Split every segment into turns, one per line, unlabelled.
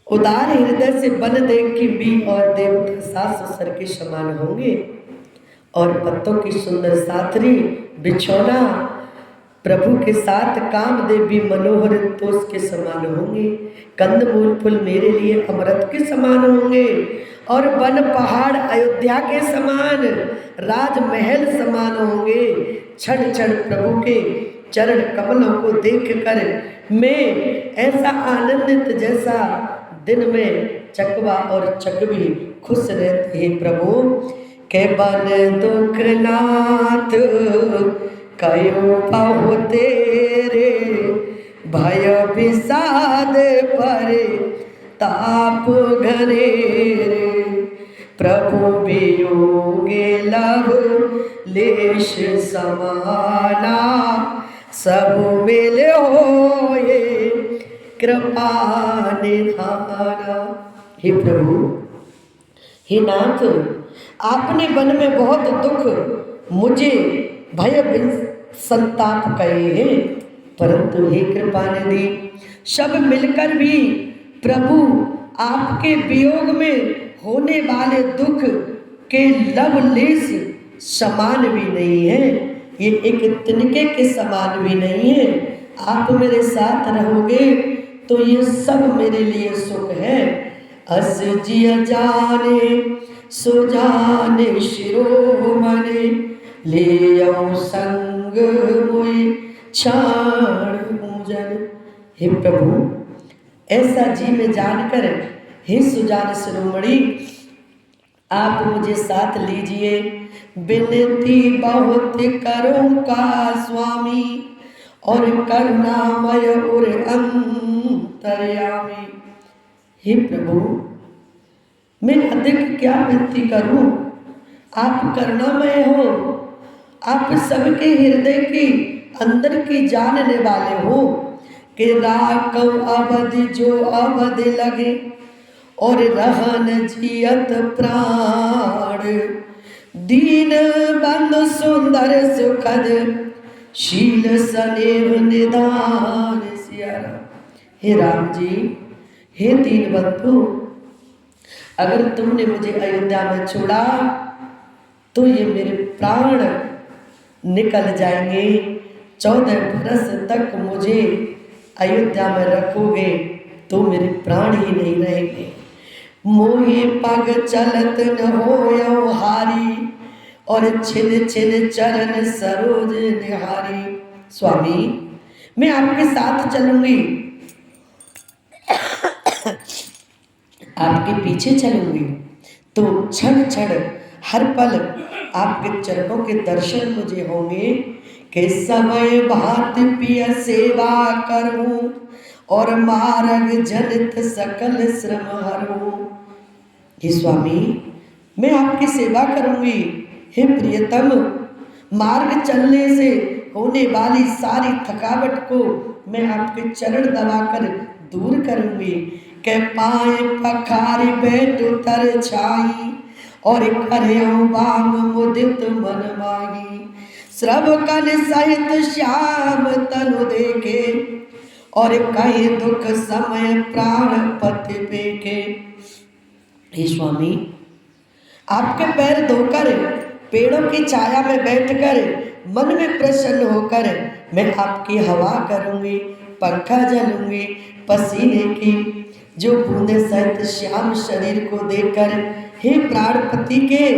उदार हृदय से बन देख की भी और देवता सास ससुर के समान होंगे, और पत्तों की सुंदर साथरी बिछौना प्रभु के साथ कामदेव भी मनोहर तोष के समान होंगे। कंदमूल फूल मेरे लिए अमृत के समान होंगे, और वन पहाड़ अयोध्या के समान, राजमहल समान होंगे। क्षण क्षण प्रभु के चरण कमलों को देखकर मैं ऐसा आनंदित जैसा दिन में चकवा और चकवी खुश रहते हैं। प्रभु के बन दुख नाथ कयो पाओ तेरे, भय विषाद पर ताप घनेरे। प्रभु वियोगे लव लेश समाना, सब मिल होए कृपा निधाना। हे प्रभु, हे नाथ, आपने वन में बहुत दुख मुझे भय संताप कहे हैं, परंतु हे कृपा निधि सब मिलकर भी प्रभु आपके वियोग में होने वाले दुख के लवलेश समान भी नहीं है, ये एक तिनके के समान भी नहीं है। आप मेरे साथ रहोगे तो ये सब मेरे लिए सुख है। अस जिय जाने सो जाने शिरोमणि, ले संग मोहि क्षण पूजन। हे प्रभु, ऐसा जी में जानकर हे सुजान शिरोमणि आप मुझे साथ लीजिए। विनती बहुत करूं का स्वामी, और करुणामय और अंतर्यामी। हे प्रभु, मैं अधिक क्या विनती करूं, आप करुणामय हो, आप सबके हृदय की अंदर की जानने वाले हो। कि राखव अवधि जो अवधि लगे, और रहन जियत प्राण, दीन बंधु सुंदर सुखद, शील स्नेह निधान सियारा। हे राम जी, हे दीन बंधु, अगर तुमने मुझे अयोध्या में छोड़ा तो ये मेरे प्राण निकल जाएंगे। 14 बरस तक मुझे अयोध्या में रखोगे तो मेरे प्राण ही नहीं रहेंगे। मोहे पग चलत न होयो हारी, और छिन छिन चरण सरोज निहारी। स्वामी, मैं आपके साथ चलूंगी, आपके पीछे चलूंगी, तो क्षण क्षण हर पल आपके चरणों के दर्शन मुझे होंगे। कि समय भांति पिय सेवा करूं, और मार्ग जनित सकल श्रम हरूं। हे स्वामी, मैं आपकी सेवा करूंगी। हे प्रियतम, मार्ग चलने से होने वाली सारी थकावट को मैं आपके चरण दबाकर दूर करूंगी। के पाए पखारी बैठ तर छाई, और करेऊ बाम मुदित मन माही। श्रव कल सहित श्याम तनु देखे, और कहे दुख समय प्राण पति पेखे। हे स्वामी, आपके पैर धोकर पेड़ों की छाया में बैठकर मन में प्रसन्न होकर मैं आपकी हवा करूंगी, पंखा जलूंगी। पसीने की जो बूंदे सहित श्याम शरीर को देखकर हे प्राणपति के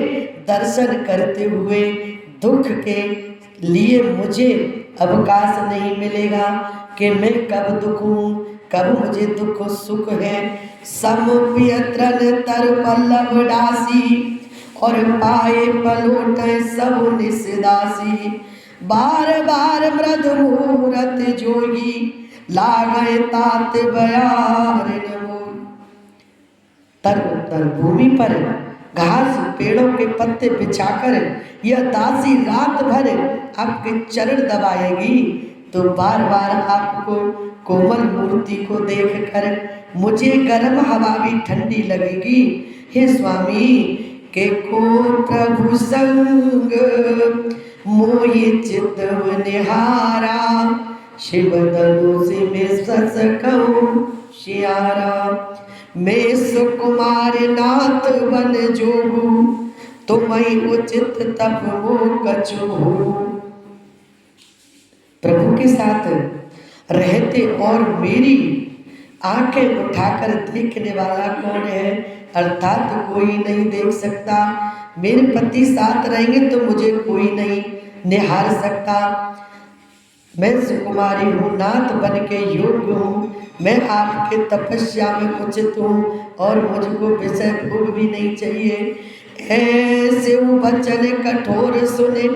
दर्शन करते हुए दुख के लिए मुझे अवकाश नहीं मिलेगा कि मैं कब दुखूं, कब मुझे दुख सुख है। सम पियत्रन तर पल्लव डासी, और पाए पलोट सब निसदासी। बार बार मृद मुहूर्त जोगी, लागे तात बयार नमोई। तर भूमि पर घास पेड़ों के पत्ते बिछाकर यह दासी रात भर आपके चरण दबाएगी, तो बार बार आपको कोमल मूर्ति को देखकर मुझे गर्म हवा भी ठंडी लगेगी। हे स्वामी, के को प्रभु संग मोहि चित्त निहारा, शिव धनुष में सस कहूं शियारा। मैं सुकुमार नाथ बन जोगू, तुम्हें उचित तप वो कछु। प्रभु के साथ रहते और मेरी आंखें उठाकर देखने वाला कौन है? अर्थात कोई नहीं देख सकता। मेरे पति साथ रहेंगे तो मुझे कोई नहीं निहार सकता। मैं सुकुमारी हूँ, नाथ बन के योग्य हूँ, मैं आपके तपस्या में उचित हूँ और मुझको विषय भोग भी नहीं चाहिए। ऐसे वचन कठोर सुने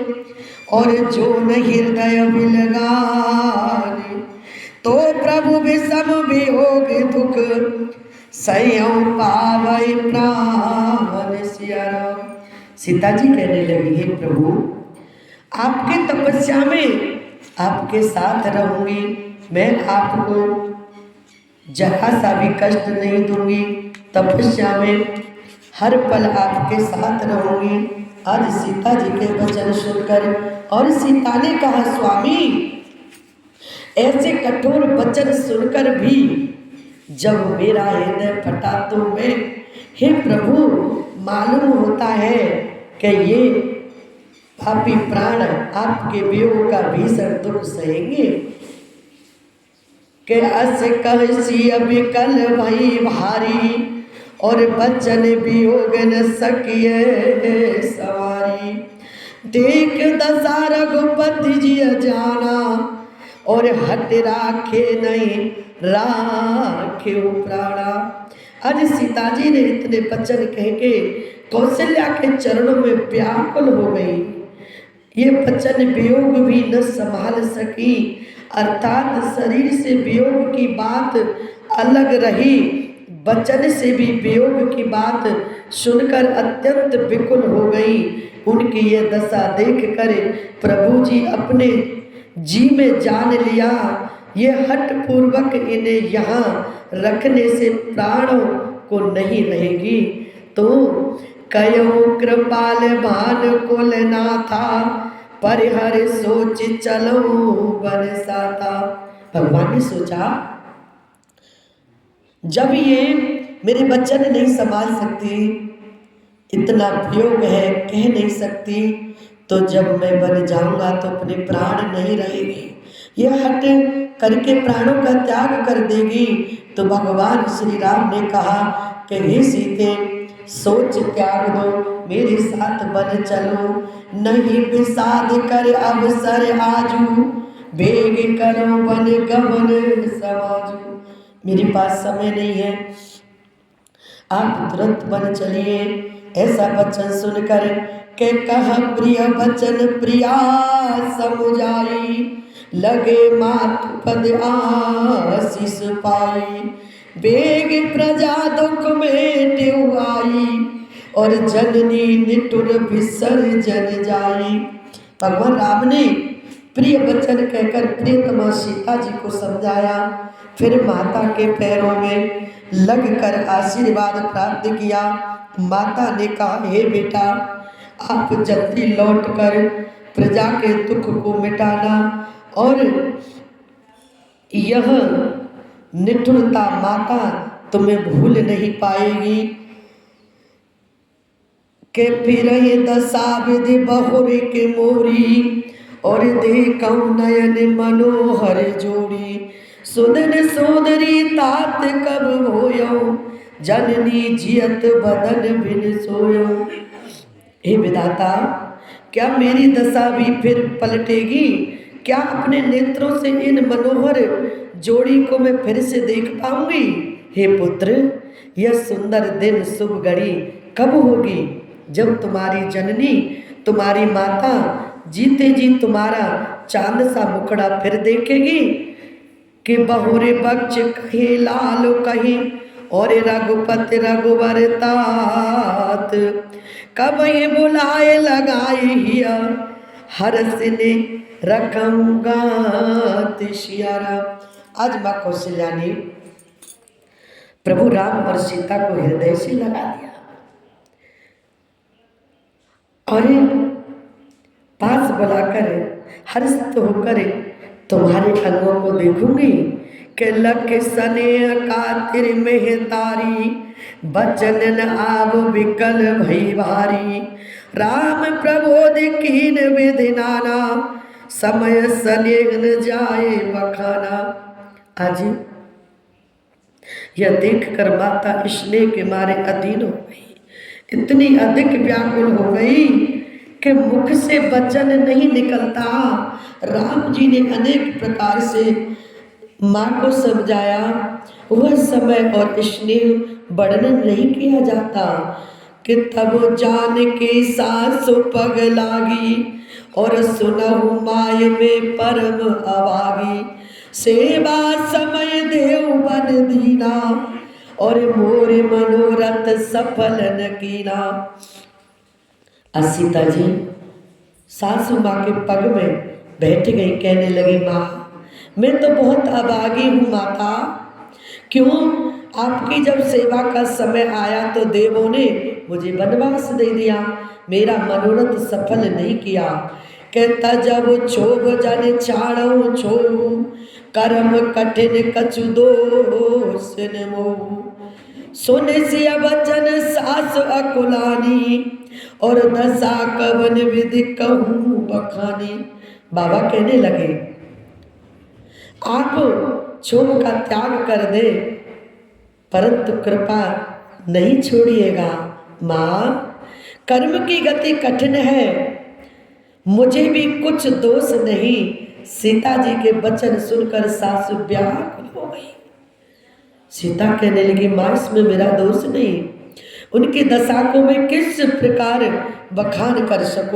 और जो न हृदय बिलगाने, तो प्रभु विषम वियोग दुख संयम पावै प्राण। सिया राम। सीता जी कहने लगी, हे प्रभु, आपके तपस्या में आपके साथ रहूंगी, मैं आपको जरा सा भी कष्ट नहीं दूंगी, तपस्या में हर पल आपके साथ रहूंगी। आज सीता जी के वचन सुनकर और सीता ने कहा, स्वामी ऐसे कठोर वचन सुनकर भी जब मेरा हृदय फटा तो मैं, हे प्रभु, मालूम होता है कि ये पापी प्राण आपके वियोग का भीषण दुख सहेंगे। के अस कहसी अबिकल भई भारी, और बचन वियोग न सकिए सवारी। देख दशा रघुपति जी जाना, और हट राखे नहीं राखे प्राणा। आज सीता जी ने इतने वचन कह के कौशल्या के चरणों में व्याकुल हो गई। ये वचन वियोग भी न संभाल सकी, अर्थात शरीर से वियोग की बात अलग रही, वचन से भी वियोग की बात सुनकर अत्यंत विकुल हो गई। उनकी ये दशा देखकर प्रभु जी अपने जी में जान लिया, ये हठ पूर्वक इन्हें यहाँ रखने से प्राणों को नहीं रहेगी। तो कयो कृपाल भान कुल नाथा, परिहर सोच चलो बन साता। भगवान ने सोचा, जब ये मेरे वचन नहीं संभाल सकती, इतना वियोग है, कह नहीं सकती, तो जब मैं बन जाऊंगा तो अपने प्राण नहीं रहेगी, ये हट करके प्राणों का त्याग कर देगी। तो भगवान श्री राम ने कहा कि हे सीते, सोच त्याग दो, मेरे साथ बन चलो, नहीं विषाद कर अवसर आजू, बेग करो बन गमन समाजू। मेरे पास समय नहीं है, आप तुरंत बन चलिए। ऐसा वचन सुनकर के कहा प्रिय वचन प्रिया समुझाई, लगे मात पद आशीष पाई। बेग प्रजा दुख में टेवाई, और जननी निठुर विसर्जन जाई। भगवान राम ने प्रिय वचन कहकर प्रियतमा सीता जी को समझाया, फिर माता के पैरों में लगकर आशीर्वाद प्राप्त किया। माता ने कहा, हे बेटा, आप जल्दी लौटकर प्रजा के दुख को मिटाना, और यह निठुरता माता तुम्हें भूल नहीं पाएगी। के फिर दशा विधि बहुरे के मोरी, और देखौ नयन मनोहर जोड़ी। सुदन सोदरी तात कब होयो, जननी जियत बदन बिन सोयो। हे विधाता, क्या मेरी दशा भी फिर पलटेगी? क्या अपने नेत्रों से इन मनोहर जोड़ी को मैं फिर से देख पाऊंगी? हे पुत्र, यह सुंदर दिन शुभ घड़ी कब होगी? जब तुम्हारी जननी, तुम्हारी माता जीते जी तुम्हारा चांद सा मुखड़ा फिर देखेगी कि बहुरे बक्ष कहीं लाल कहीं, और रघुपति रघुवर तात। कब ये बुलाए लगाई हिया, हरस ने रखूंगा तिशियारा। आज माँ कौशल्या ने प्रभु राम और सीता को हृदय से लगा दिया, और पास बुलाकर हर्षित होकर तुम्हारे अंगों को देखूंगी के लख सने कातिर मेहतारी, बचन न आव विकल भई भारी। राम प्रबोध कीन विधि नाना, समय सनेह न जाए बखाना। आज यह देखकर माता स्नेह के मारे अधीन हो गई, इतनी अधिक व्याकुल हो गई कि मुख से वचन नहीं निकलता। राम जी ने अनेक प्रकार से माँ को समझाया, वह समय और स्नेह वर्णन नहीं किया जाता कि तब जान के सासु पग लागी, और सुनहु माय में परम अभागी। सेवा समय देव बन दीना, और मोर मनोरथ सफल न कीना। सीता जी सासू माँ के पग में बैठ गई, कहने लगी, माँ मैं तो बहुत अभागी हूँ माता। क्यों? आपकी जब सेवा का समय आया तो देवों ने मुझे वनवास दे दिया, मेरा मनोरथ सफल नहीं किया। कहता जब छोभ जन छाड़ो छो, कर्म कठिन कछु दोष न मोह। सुन सिया वचन सास अकुलानी, और दशा कवन विधि कहूँ बखानी। बाबा कहने लगे, आप क्षोभ का त्याग कर दे, परंतु कृपा नहीं छोड़िएगा। माँ कर्म की गति कठिन है, मुझे भी कुछ दोष नहीं। सीता जी के वचन सुनकर सासु व्याकुल हो गई। सीता कहने लगी, माँ इसमें मेरा दोष नहीं, उनकी दशा को मैं किस प्रकार बखान कर सकूं।